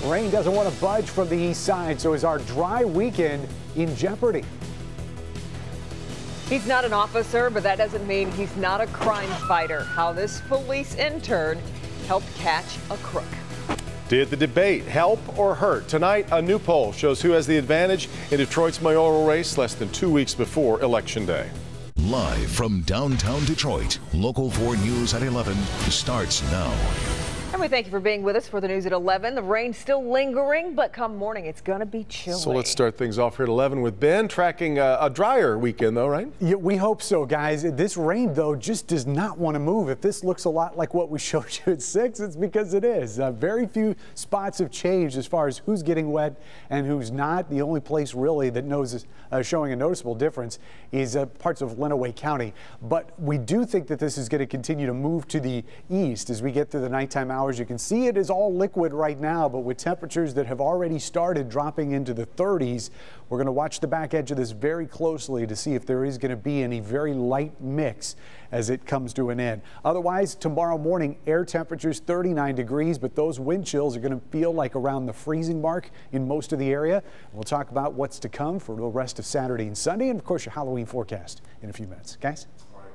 Rain doesn't want to budge from the east side, so is our dry weekend in jeopardy? He's not an officer, but that doesn't mean he's not a crime fighter. How this police intern helped catch a crook. Did the debate help or hurt? Tonight, a new poll shows who has the advantage in Detroit's mayoral race less than 2 weeks before Election Day. Live from downtown Detroit, Local 4 News at 11 starts now. And we thank you for being with us for the news at 11. The rain's still lingering, but come morning, it's going to be chilly. So let's start things off here at 11 with Ben tracking a drier weekend, though, right? Yeah, we hope so, guys. This rain, though, just does not want to move. If this looks a lot like what we showed you at 6, it's because it is. Very few spots have changed as far as who's getting wet and who's not. The only place really that knows showing a noticeable difference is parts of Lenawee County. But we do think that this is going to continue to move to the east as we get through the nighttime hours. You can see it is all liquid right now, but with temperatures that have already started dropping into the 30s, we're going to watch the back edge of this very closely to see if there is going to be any very light mix as it comes to an end. Otherwise, tomorrow morning, air temperatures 39 degrees, but those wind chills are going to feel like around the freezing mark in most of the area. We'll talk about what's to come for the rest of Saturday and Sunday, and of course, your Halloween forecast in a few minutes. Guys?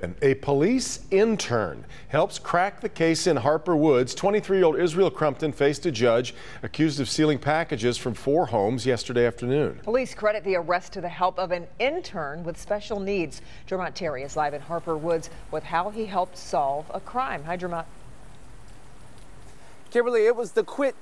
And a police intern helps crack the case in Harper Woods. 23-year-old Israel Crumpton faced a judge accused of stealing packages from 4 homes yesterday afternoon. Police credit the arrest to the help of an intern with special needs. Dermot Terry is live in Harper Woods with how he helped solve a crime. Hi, Dermot. Kimberly, it was the quick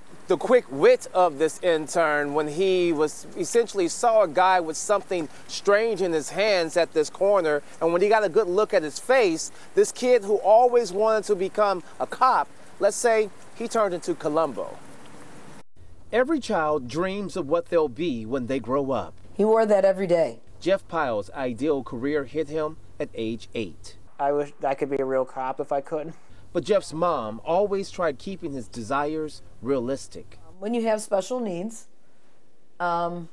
wit of this intern when he was essentially saw a guy with something strange in his hands at this corner, and when he got a good look at his face, this kid who always wanted to become a cop, let's say he turned into Columbo. Every child dreams of what they'll be when they grow up. He wore that every day. Jeff Pyle's ideal career hit him at age 8. I wish I could be a real cop if I could. But Jeff's mom always tried keeping his desires realistic. When you have special needs, not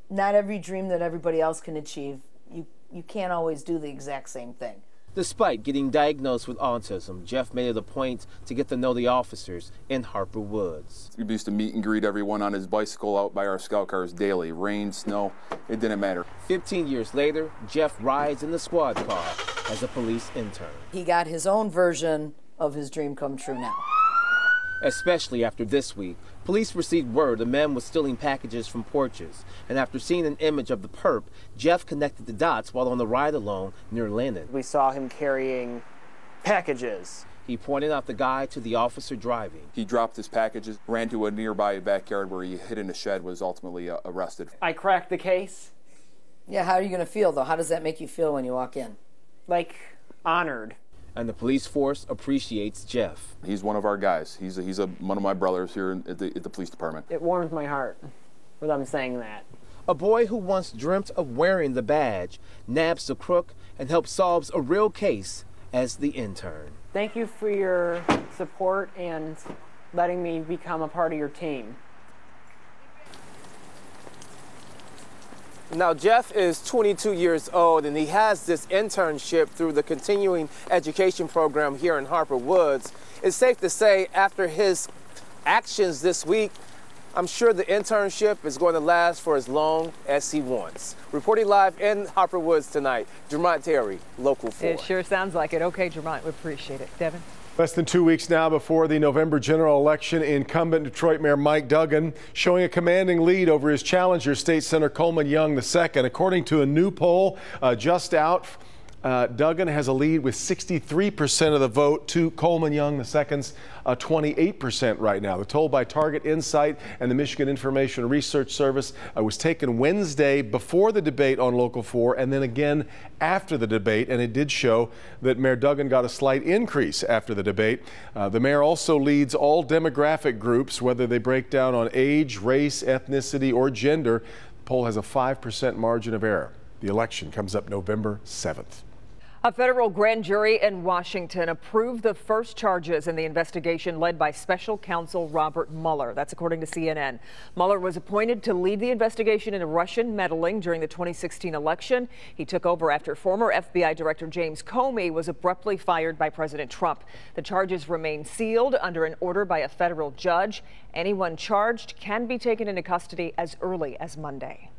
every dream that everybody else can achieve, you can't always do the exact same thing. Despite getting diagnosed with autism, Jeff made it a point to get to know the officers in Harper Woods. We used to meet and greet everyone on his bicycle out by our scout cars daily. Rain, snow, it didn't matter. 15 years later, Jeff rides in the squad car as a police intern. He got his own version of his dream come true now. Especially after this week, police received word a man was stealing packages from porches. And after seeing an image of the perp, Jeff connected the dots while on the ride alone near Lennon. We saw him carrying packages. He pointed out the guy to the officer driving. He dropped his packages, ran to a nearby backyard where he hid in a shed, was ultimately arrested. I cracked the case. Yeah, how are you going to feel, though? How does that make you feel when you walk in? Like, honored. And the police force appreciates Jeff. He's one of our guys. He's one of my brothers here at the police department. It warms my heart with them saying that. A boy who once dreamt of wearing the badge nabs the crook and helps solve a real case as the intern. Thank you for your support and letting me become a part of your team. Now, Jeff is 22 years old, and he has this internship through the continuing education program here in Harper Woods. It's safe to say, after his actions this week, I'm sure the internship is going to last for as long as he wants. Reporting live in Harper Woods tonight, Dermot Terry, Local 4. It sure sounds like it. Okay, Dermot, we appreciate it. Devin? Less than 2 weeks now before the November general election, incumbent Detroit Mayor Mike Duggan showing a commanding lead over his challenger, State Senator Coleman Young II. According to a new poll just out, Duggan has a lead with 63% of the vote to Coleman Young II's 28% right now. The poll by Target Insight and the Michigan Information Research Service was taken Wednesday before the debate on Local 4 and then again after the debate, and it did show that Mayor Duggan got a slight increase after the debate. The mayor also leads all demographic groups, whether they break down on age, race, ethnicity, or gender. The poll has a 5% margin of error. The election comes up November 7th. A federal grand jury in Washington approved the first charges in the investigation led by special counsel Robert Mueller. That's according to CNN. Mueller was appointed to lead the investigation into Russian meddling during the 2016 election. He took over after former FBI Director James Comey was abruptly fired by President Trump. The charges remain sealed under an order by a federal judge. Anyone charged can be taken into custody as early as Monday.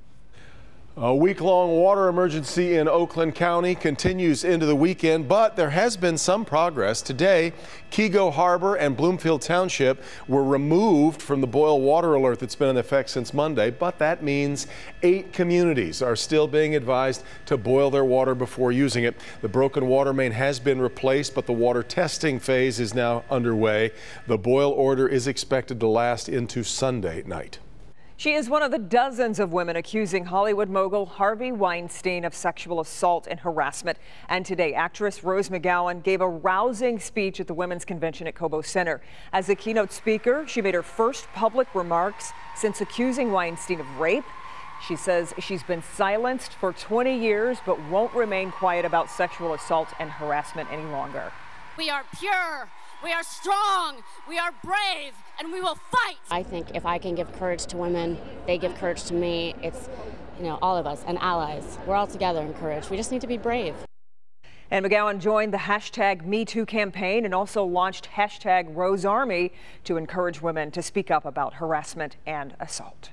A week-long water emergency in Oakland County continues into the weekend, but there has been some progress. Today, Kego Harbor and Bloomfield Township were removed from the boil water alert that's been in effect since Monday, but that means 8 communities are still being advised to boil their water before using it. The broken water main has been replaced, but the water testing phase is now underway. The boil order is expected to last into Sunday night. She is one of the dozens of women accusing Hollywood mogul Harvey Weinstein of sexual assault and harassment. And today, actress Rose McGowan gave a rousing speech at the Women's Convention at Cobo Center. As a keynote speaker, she made her first public remarks since accusing Weinstein of rape. She says she's been silenced for 20 years, but won't remain quiet about sexual assault and harassment any longer. We are pure, we are strong, we are brave, and we will fight. I think if I can give courage to women, they give courage to me. It's, all of us and allies. We're all together in courage. We just need to be brave. And McGowan joined the hashtag #MeToo campaign and also launched hashtag #RoseArmy to encourage women to speak up about harassment and assault.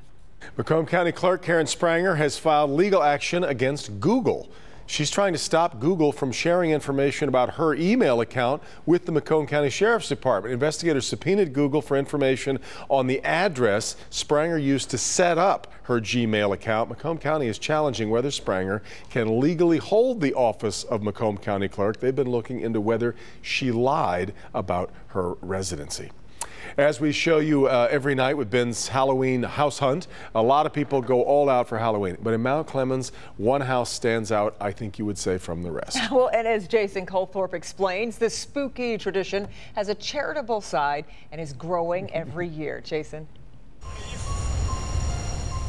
Macomb County Clerk Karen Spranger has filed legal action against Google. She's trying to stop Google from sharing information about her email account with the Macomb County Sheriff's Department. Investigators subpoenaed Google for information on the address Spranger used to set up her Gmail account. Macomb County is challenging whether Spranger can legally hold the office of Macomb County Clerk. They've been looking into whether she lied about her residency. As we show you every night with Ben's Halloween house hunt, a lot of people go all out for Halloween. But in Mount Clemens, one house stands out, I think you would say, from the rest. Well, and as Jason Colthorpe explains, this spooky tradition has a charitable side and is growing every year. Jason.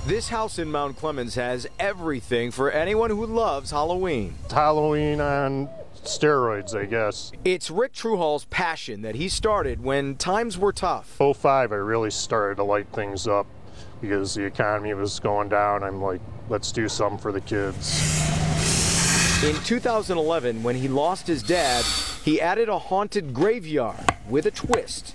This house in Mount Clemens has everything for anyone who loves Halloween. It's Halloween on steroids, I guess. It's Rick Truhall's passion that he started when times were tough. 2005, I really started to light things up because the economy was going down. I'm like, let's do something for the kids. In 2011, when he lost his dad, he added a haunted graveyard with a twist.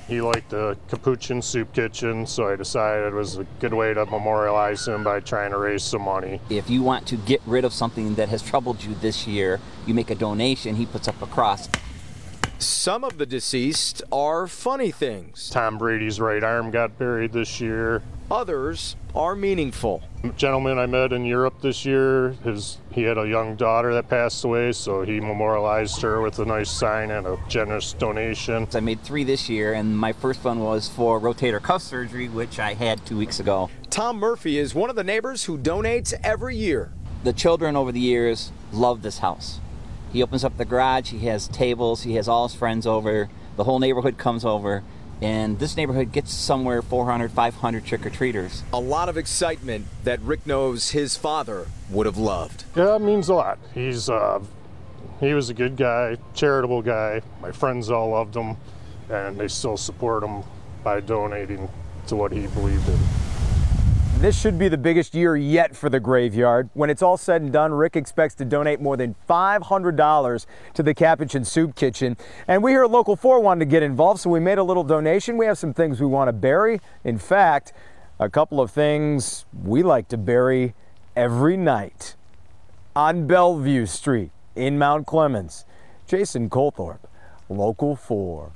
He liked the Capuchin Soup Kitchen, so I decided it was a good way to memorialize him by trying to raise some money. If you want to get rid of something that has troubled you this year, you make a donation, he puts up a cross. Some of the deceased are funny things. Tom Brady's right arm got buried this year. Others are meaningful. A gentleman I met in Europe this year, he had a young daughter that passed away, so he memorialized her with a nice sign and a generous donation. I made 3 this year, and my first one was for rotator cuff surgery, which I had 2 weeks ago. Tom Murphy is one of the neighbors who donates every year. The children over the years love this house. He opens up the garage, he has tables, he has all his friends over, the whole neighborhood comes over. And this neighborhood gets somewhere 400, 500 trick-or-treaters. A lot of excitement that Rick knows his father would have loved. Yeah, it means a lot. He was a good guy, charitable guy. My friends all loved him, and they still support him by donating to what he believed in. This should be the biggest year yet for the graveyard. When it's all said and done, Rick expects to donate more than $500 to the Capuchin Soup Kitchen. And we here at Local 4 wanted to get involved, so we made a little donation. We have some things we want to bury. In fact, a couple of things we like to bury every night. On Bellevue Street in Mount Clemens, Jason Colthorpe, Local 4.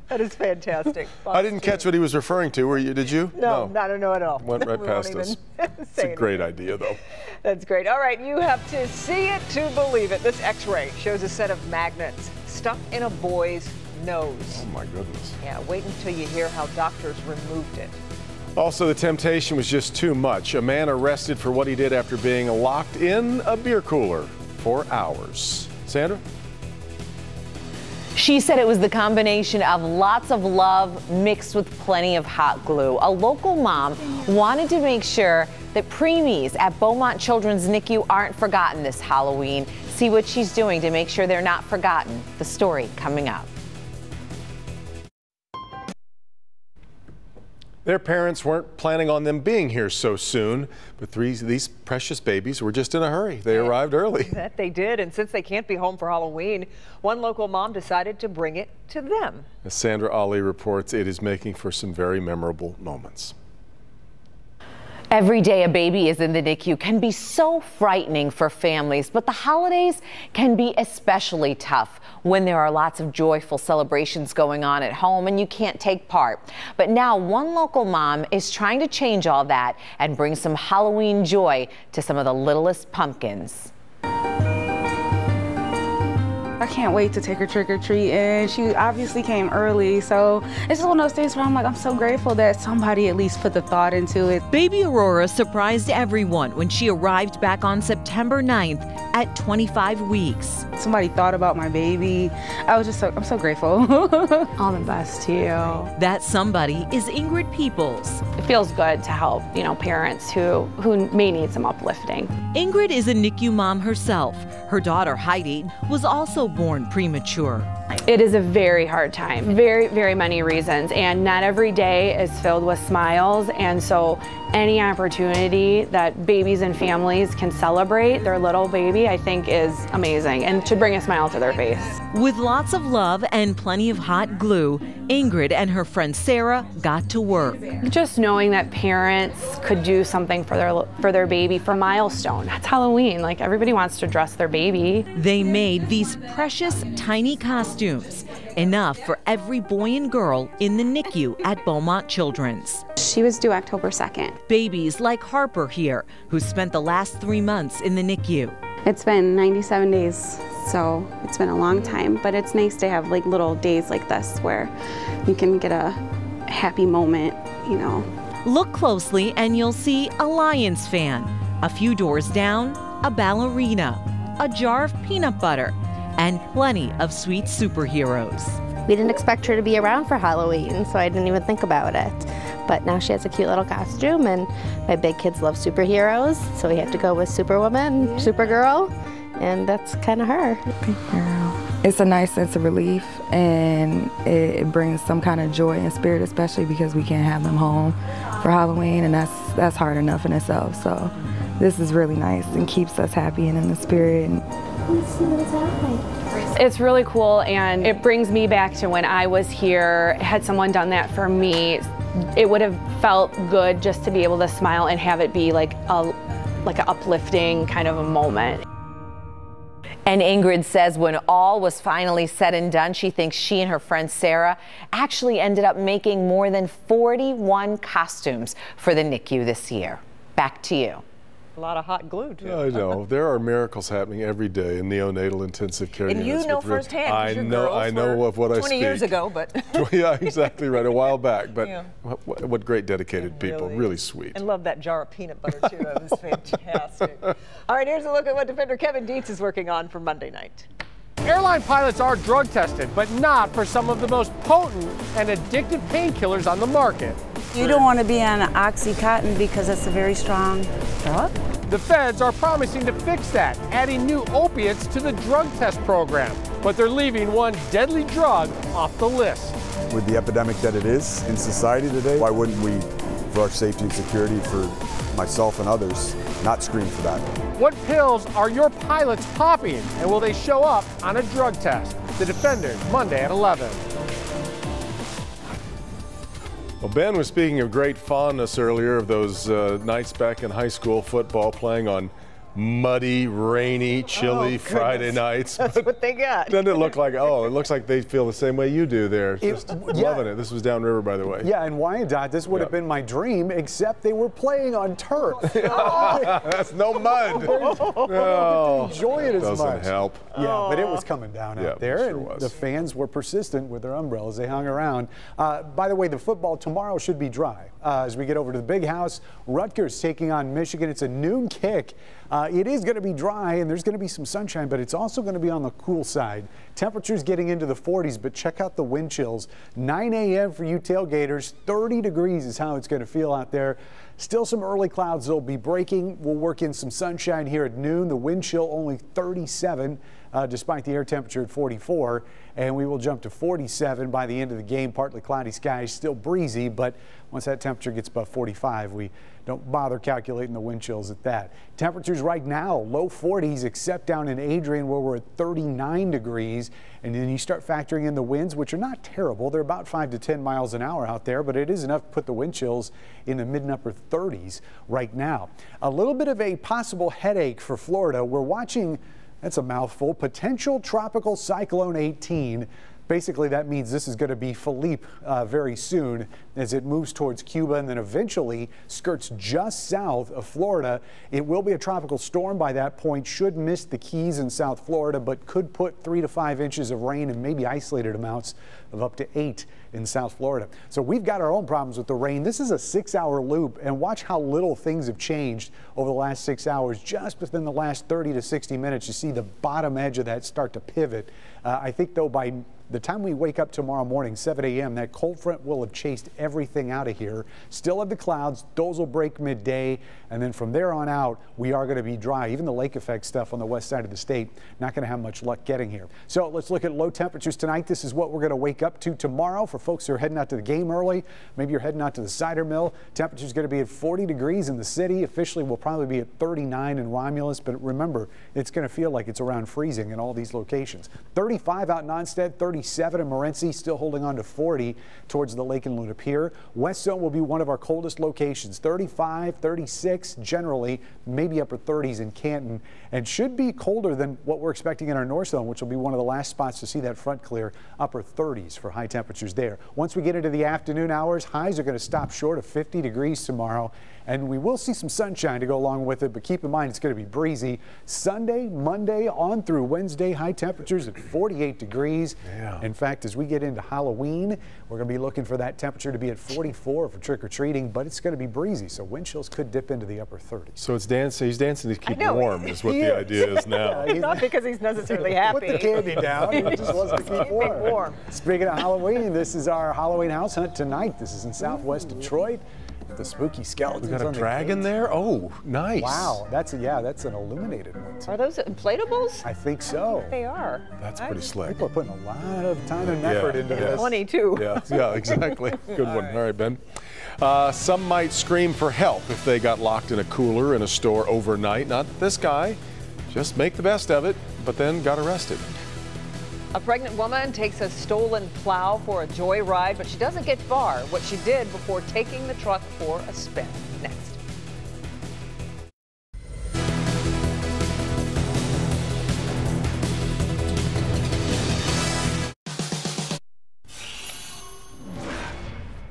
That is fantastic. I didn't catch what he was referring to. Were you? Did you? No, I don't know at all. Went right past us. It's a great idea, though. That's great. All right, you have to see it to believe it. This X-ray shows a set of magnets stuck in a boy's nose. Oh my goodness. Yeah, wait until you hear how doctors removed it. Also, the temptation was just too much. A man arrested for what he did after being locked in a beer cooler for hours. Sandra? She said it was the combination of lots of love mixed with plenty of hot glue. A local mom wanted to make sure that preemies at Beaumont Children's NICU aren't forgotten this Halloween. See what she's doing to make sure they're not forgotten. The story coming up. Their parents weren't planning on them being here so soon, but these precious babies were just in a hurry. They arrived early. That they did, and since they can't be home for Halloween, one local mom decided to bring it to them. As Sandra Ali reports, it is making for some very memorable moments. Every day a baby is in the NICU can be so frightening for families, but the holidays can be especially tough when there are lots of joyful celebrations going on at home and you can't take part. But now one local mom is trying to change all that and bring some Halloween joy to some of the littlest pumpkins. I can't wait to take her trick-or-treat, and she obviously came early, so it's just one of those days where I'm like, I'm so grateful that somebody at least put the thought into it. Baby Aurora surprised everyone when she arrived back on September 9th at 25 weeks. Somebody thought about my baby. I'm so grateful. All the best to you. That somebody is Ingrid Peoples. It feels good to help, parents who may need some uplifting. Ingrid is a NICU mom herself. Her daughter Heidi was also born premature. It is a very hard time, very, very many reasons, and not every day is filled with smiles, and so any opportunity that babies and families can celebrate their little baby, I think is amazing and should bring a smile to their face. With lots of love and plenty of hot glue, Ingrid and her friend Sarah got to work. Just knowing that parents could do something for their baby for milestone. That's Halloween, like everybody wants to dress their baby. They made these precious tiny costumes, enough for every boy and girl in the NICU at Beaumont Children's. She was due October 2nd. Babies like Harper here, who spent the last 3 months in the NICU. It's been 97 days, so it's been a long time, but it's nice to have like little days like this where you can get a happy moment, Look closely and you'll see a Lions fan. A few doors down, a ballerina, a jar of peanut butter, and plenty of sweet superheroes. We didn't expect her to be around for Halloween, so I didn't even think about it. But now she has a cute little costume, and my big kids love superheroes, so we had to go with Superwoman, Supergirl, and that's kind of her. It's a nice sense of relief, and it brings some kind of joy and spirit, especially because we can't have them home for Halloween, and that's hard enough in itself. So this is really nice and keeps us happy and in the spirit. Let's see what it's happening. It's really cool, and it brings me back to when I was here. Had someone done that for me, it would have felt good just to be able to smile and have it be like an uplifting kind of a moment. And Ingrid says when all was finally said and done, she thinks she and her friend Sarah actually ended up making more than 41 costumes for the NICU this year. Back to you. A lot of hot glue, too. I know. There are miracles happening every day in neonatal intensive care units. And you know firsthand. I know of what I speak. 20 years ago, but. Yeah, exactly right. A while back. But yeah. what great dedicated people. Really sweet. And love that jar of peanut butter, too. That was fantastic. All right, here's a look at what defender Kevin Dietz is working on for Monday night. Airline pilots are drug tested, but not for some of the most potent and addictive painkillers on the market. You don't want to be on Oxycontin because it's a very strong drug. The feds are promising to fix that, adding new opiates to the drug test program, but they're leaving one deadly drug off the list. With the epidemic that it is in society today, why wouldn't we, for our safety and security, for myself and others, not screen for that? What pills are your pilots popping, and will they show up on a drug test? The Defenders, Monday at 11. Well, Ben was speaking of great fondness earlier of those nights back in high school football, playing on muddy, rainy, chilly Friday nights. That's what they got. Doesn't it look like, it looks like they feel the same way you do there. Just loving it. This was downriver, by the way. Yeah, in Wyandotte, this would have been my dream, except they were playing on turf. That's no mud. No. Enjoy it as much. Doesn't help. Yeah, but it was coming down out there. Sure and was. the fans were persistent with their umbrellas. They hung around. By the way, the football tomorrow should be dry. As we get over to the big house, Rutgers taking on Michigan. It's a noon kick. It is going to be dry and there's going to be some sunshine, but it's also going to be on the cool side. Temperatures getting into the 40s, but check out the wind chills. 9 a.m. for you tailgaters, 30 degrees is how it's going to feel out there. Still some early clouds that'll be breaking. We'll work in some sunshine here at noon. The wind chill only 37. Despite the air temperature at 44, and we will jump to 47 by the end of the game. Partly cloudy skies, still breezy, but once that temperature gets above 45, we don't bother calculating the wind chills at that. Temperatures right now, low 40s, except down in Adrian where we're at 39 degrees. And then you start factoring in the winds, which are not terrible. They're about 5 to 10 miles an hour out there, but it is enough to put the wind chills in the mid and upper 30s right now. A little bit of a possible headache for Florida. We're watching. That's a mouthful. Potential tropical cyclone 18. Basically, that means this is going to be Philippe very soon as it moves towards Cuba and then eventually skirts just south of Florida. It will be a tropical storm by that point, should miss the Keys in South Florida, but could put 3 to 5 inches of rain and maybe isolated amounts of up to 8 in South Florida. So we've got our own problems with the rain. This is a 6-hour loop, and watch how little things have changed over the last 6 hours. Just within the last 30 to 60 minutes, you see the bottom edge of that start to pivot. I think, though, by the time we wake up tomorrow morning, 7 a.m., that cold front will have chased everything out of here. Still have the clouds. Those will break midday. And then from there on out, we are going to be dry. Even the lake effect stuff on the west side of the state, not going to have much luck getting here. So let's look at low temperatures tonight. This is what we're going to wake up to tomorrow for folks who are heading out to the game early. Maybe you're heading out to the cider mill. Temperature's going to be at 40 degrees in the city. Officially, we'll probably be at 39 in Romulus. But remember, it's going to feel like it's around freezing in all these locations. 35 out in Onstead, 37 in Morenci, still holding on to 40 towards the lake in Luna Pier. West Zone will be one of our coldest locations, 35, 36 generally, maybe upper 30s in Canton, and should be colder than what we're expecting in our North Zone, which will be one of the last spots to see that front clear, upper 30s for high temperatures there. Once we get into the afternoon hours, highs are going to stop short of 50 degrees tomorrow. And we will see some sunshine to go along with it, but keep in mind it's going to be breezy. Sunday, Monday, on through Wednesday, high temperatures at 48 degrees. Yeah. In fact, as we get into Halloween, we're going to be looking for that temperature to be at 44 for trick-or-treating, but it's going to be breezy, so wind chills could dip into the upper 30s. So it's dancing. He's dancing to keep warm is what the idea is now. Not because he's necessarily happy. Put the candy down. He just wants to keep warm. Speaking of Halloween, this is our Halloween house hunt tonight. This is in Southwest Detroit. The spooky skeletons. We got a dragon there? Oh, nice. Wow, that's an illuminated one too. Are those inflatables? I think so. I think they are. That's pretty slick. People are putting a lot of time and effort into this. Money too. Yeah, exactly. Good one. All right, Ben. Some might scream for help if they got locked in a cooler in a store overnight. Not this guy. Just make the best of it, but then got arrested. A pregnant woman takes a stolen plow for a joyride, but she doesn't get far. What she did before taking the truck for a spin. Next.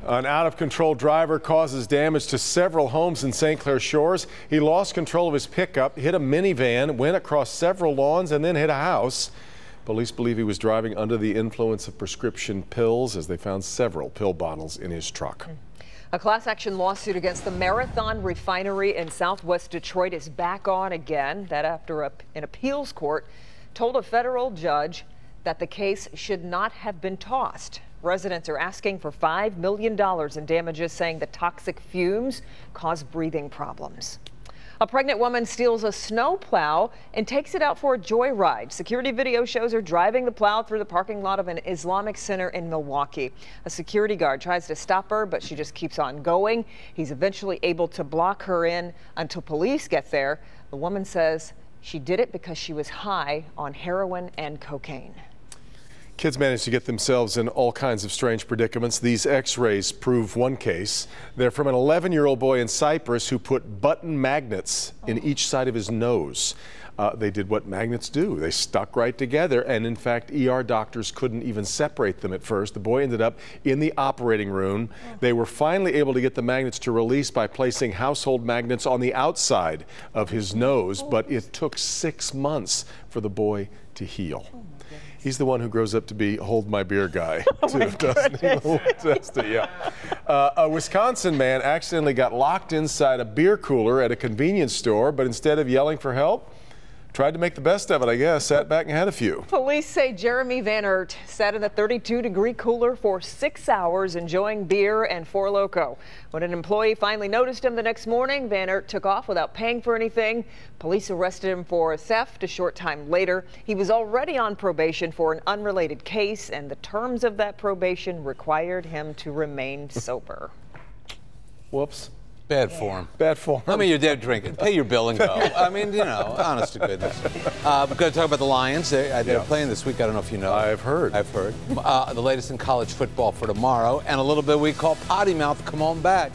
An out-of-control driver causes damage to several homes in St. Clair Shores. He lost control of his pickup, hit a minivan, went across several lawns, and then hit a house. Police believe he was driving under the influence of prescription pills as they found several pill bottles in his truck. A class action lawsuit against the Marathon Refinery in Southwest Detroit is back on again. That after an appeals court told a federal judge that the case should not have been tossed. Residents are asking for $5 million in damages, saying the toxic fumes cause breathing problems. A pregnant woman steals a snow plow and takes it out for a joyride. Security video shows her driving the plow through the parking lot of an Islamic center in Milwaukee. A security guard tries to stop her, but she just keeps on going. He's eventually able to block her in until police get there. The woman says she did it because she was high on heroin and cocaine. Kids manage to get themselves in all kinds of strange predicaments. These x-rays prove one case. They're from an 11-year-old boy in Cyprus who put button magnets in each side of his nose. They did what magnets do. They stuck right together, and in fact, ER doctors couldn't even separate them at first. The boy ended up in the operating room. They were finally able to get the magnets to release by placing household magnets on the outside of his nose, but it took 6 months for the boy to heal. He's the one who grows up to be hold my beer guy, too, doesn't he? Yeah. A Wisconsin man accidentally got locked inside a beer cooler at a convenience store, but instead of yelling for help, tried to make the best of it, I guess. Sat back and had a few. Police say Jeremy Van Ert sat in the 32-degree cooler for 6 hours enjoying beer and Four Loko. When an employee finally noticed him the next morning, Van Ert took off without paying for anything. Police arrested him for theft a short time later. He was already on probation for an unrelated case, and the terms of that probation required him to remain sober. Whoops. Bad form. Bad form. I mean, you're dead drinking. Pay your bill and go. I mean, you know, honest to goodness. We're going to talk about the Lions. They're playing this week. I don't know if you know. I've heard. The latest in college football for tomorrow. And a little bit we call potty mouth. Come on back.